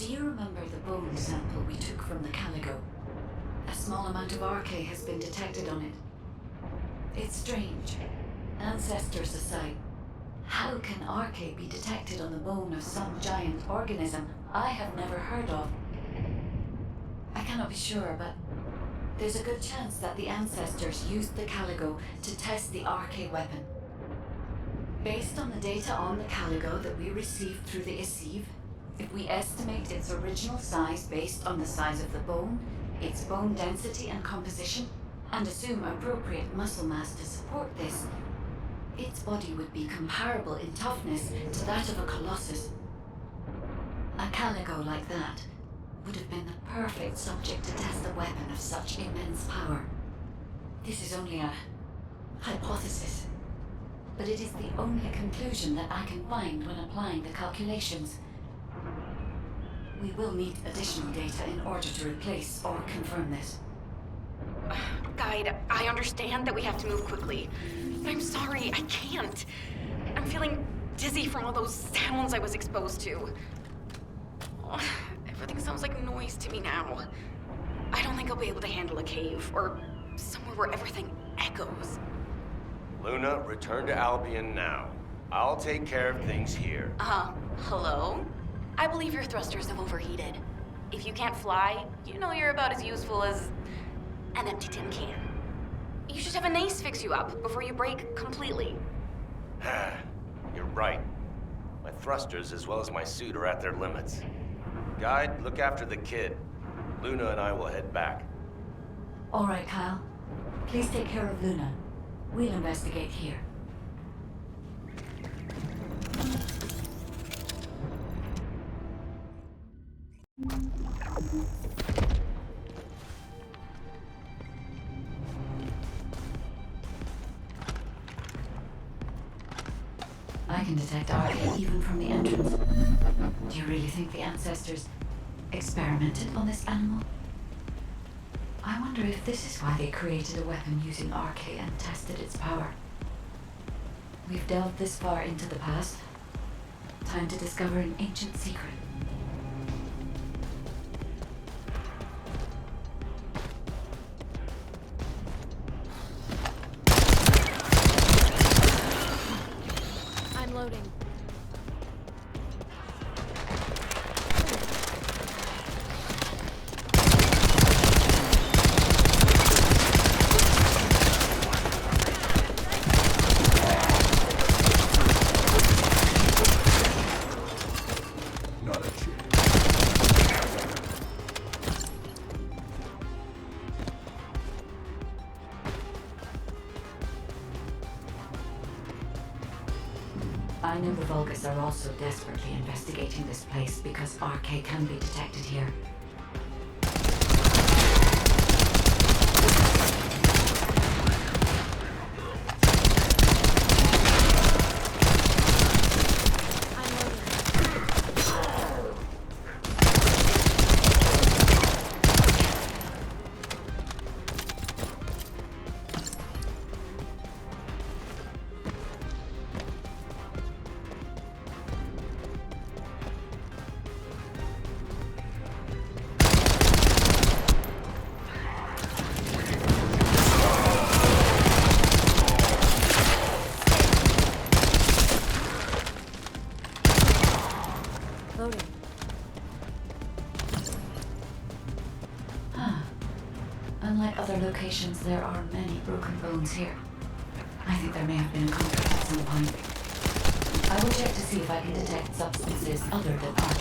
Do you remember the bone sample we took from the Caligo? A small amount of RK has been detected on it. It's strange. Ancestors aside, how can RK be detected on the bone of some giant organism I have never heard of? I cannot be sure, but there's a good chance that the ancestors used the Caligo to test the RK weapon. Based on the data on the Caligo that we received through the Essive, if we estimate its original size based on the size of the bone, its bone density and composition, and assume appropriate muscle mass to support this, its body would be comparable in toughness to that of a colossus. A Caligo like that would have been the perfect subject to test a weapon of such immense power. This is only a hypothesis, but it is the only conclusion that I can find when applying the calculations. We will need additional data in order to replace or confirm this. Guide, I understand that we have to move quickly, but I'm sorry, I can't. I'm feeling dizzy from all those sounds I was exposed to. Everything sounds like noise to me now. I don't think I'll be able to handle a cave, or somewhere where everything echoes. Luna, return to Albion now. I'll take care of things here. Hello? I believe your thrusters have overheated. If you can't fly, you know you're about as useful as an empty tin can. You should have an ace fix you up before you break completely. You're right. My thrusters as well as my suit are at their limits. Guide, look after the kid. Luna and I will head back. All right, Kyle. Please take care of Luna. We'll investigate here. I can detect RK even from the entrance. Do you really think the ancestors experimented on this animal? I wonder if this is why they created a weapon using RK and tested its power. We've delved this far into the past. Time to discover an ancient secret. I'm loading. I know the Vulgus are also desperately investigating this place because RK can be detected here. Unlike other locations, there are many broken bones here. I think there may have been a conflict at some point. I will check to see if I can detect substances other than RK.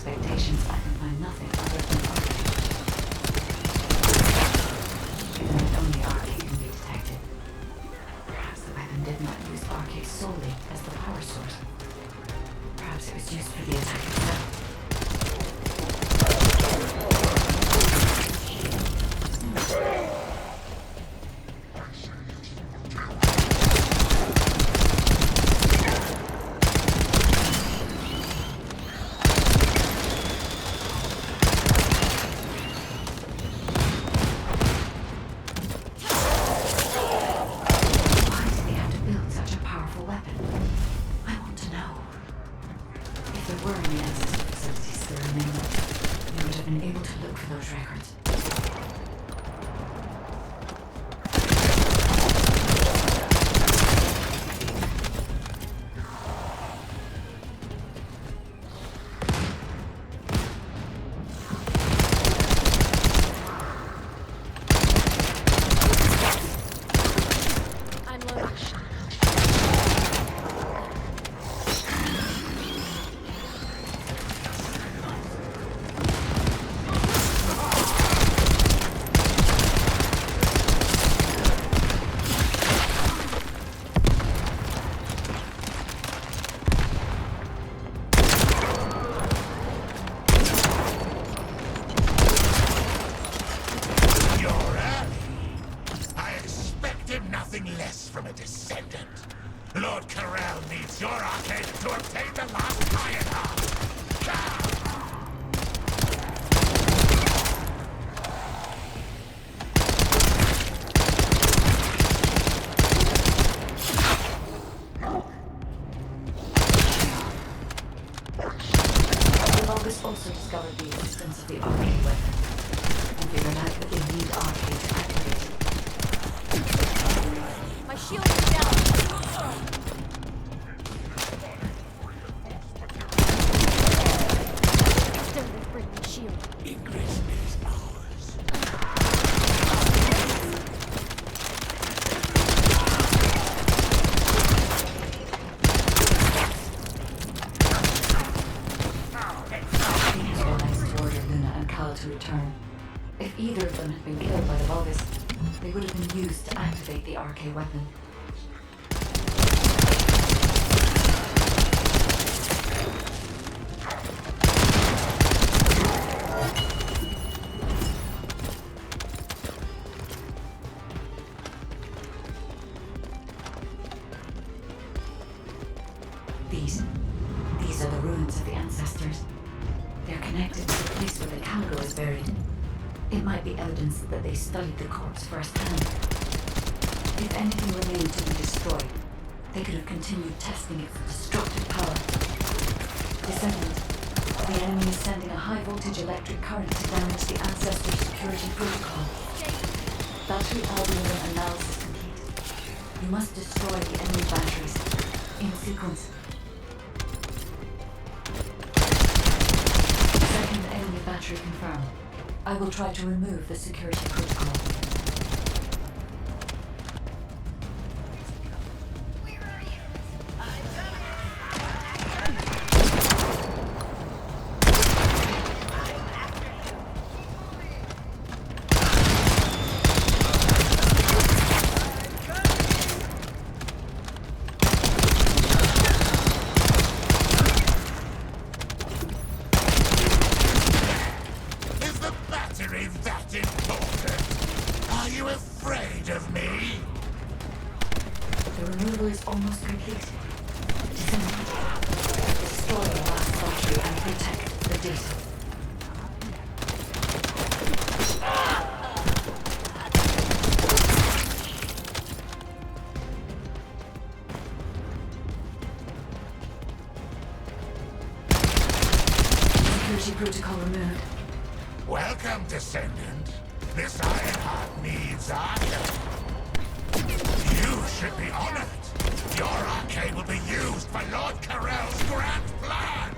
expectations, I can find nothing other than arcade. Given that only arcade can be detected, perhaps the weapon did not use arcade solely as the power source. Perhaps it was used for the attack itself. Less from a Descendant. Lord Corel needs your arcade to obtain the last iron heart. The Longest also discovered the existence of the arcade weapon, and figured out that they need arcade to activate it. My shield is down. Don't break my shield. Ingress is ours. These were next to order Luna and Cal to return. If either of them had been killed by the Vulgus, they would have been used to activate the arcade weapon. These are the ruins of the ancestors. They're connected to the place where the Caligo is buried. It might be evidence that they studied the corpse firsthand. If anything remained to be destroyed, they could have continued testing its destructive power. Descendant, the enemy is sending a high-voltage electric current to damage the ancestor security protocol. Battery algorithm analysis complete. You must destroy the enemy batteries in sequence. Second enemy battery confirmed. I will try to remove the security protocol. Protocol removed. Welcome, Descendant. This iron heart needs Agna. You should be honored. Your arcade will be used for Lord Corel's grand plan.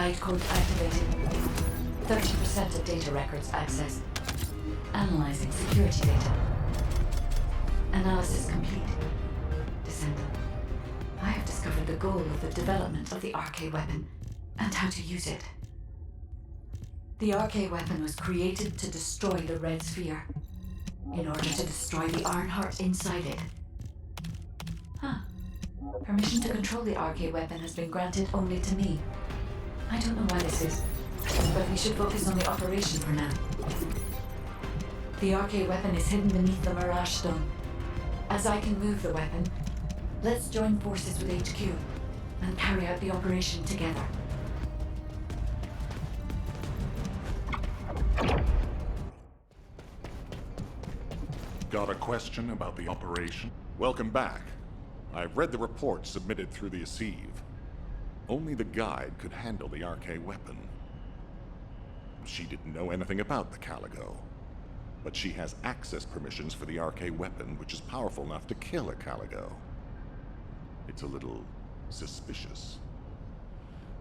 Guide code activated. 30% of data records accessed. Analyzing security data. Analysis complete. Descendant. I have discovered the goal of the development of the RK weapon and how to use it. The RK weapon was created to destroy the Red Sphere in order to destroy the Ironheart inside it. Huh. Permission to control the RK weapon has been granted only to me. I don't know why this is, but we should focus on the operation for now. The RK weapon is hidden beneath the Mirage Stone. As I can move the weapon, let's join forces with HQ and carry out the operation together. Got a question about the operation? Welcome back. I've read the report submitted through the Assive. Only the guide could handle the RK weapon. She didn't know anything about the Caligo, but she has access permissions for the RK weapon, which is powerful enough to kill a Caligo. It's a little suspicious.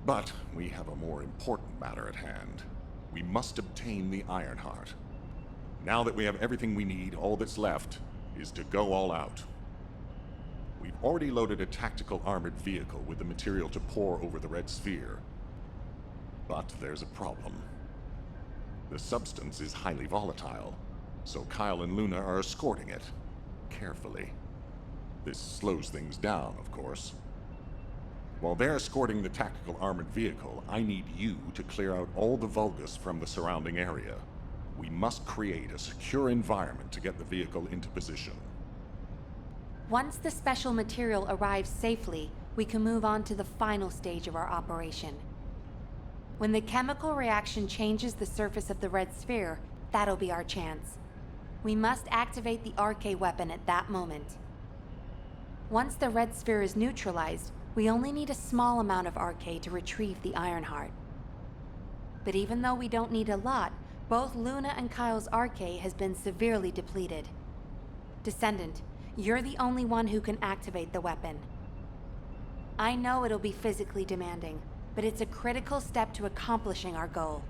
But we have a more important matter at hand. We must obtain the Ironheart. Now that we have everything we need, all that's left is to go all out. We've already loaded a tactical armored vehicle with the material to pour over the Red Sphere. But there's a problem. The substance is highly volatile, so Kyle and Luna are escorting it, carefully. This slows things down, of course. While they're escorting the tactical armored vehicle, I need you to clear out all the Vulgus from the surrounding area. We must create a secure environment to get the vehicle into position. Once the special material arrives safely, we can move on to the final stage of our operation. When the chemical reaction changes the surface of the Red Sphere, that'll be our chance. We must activate the RK weapon at that moment. Once the Red Sphere is neutralized, we only need a small amount of RK to retrieve the Ironheart. But even though we don't need a lot, both Luna and Kyle's RK has been severely depleted. Descendant, you're the only one who can activate the weapon. I know it'll be physically demanding, but it's a critical step to accomplishing our goal.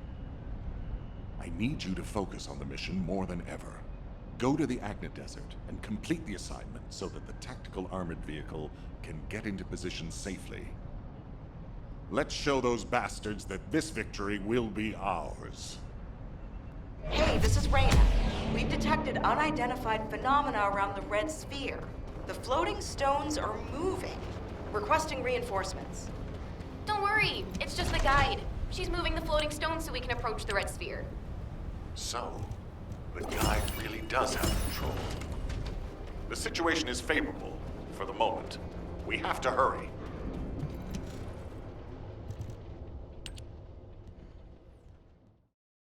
I need you to focus on the mission more than ever. Go to the Agna Desert and complete the assignment so that the tactical armored vehicle can get into position safely. Let's show those bastards that this victory will be ours. Hey, this is Reyna. We've detected unidentified phenomena around the Red Sphere. The floating stones are moving. Requesting reinforcements. Don't worry, it's just the guide. She's moving the floating stones so we can approach the Red Sphere. So, the guide really does have control. The situation is favorable, for the moment. We have to hurry.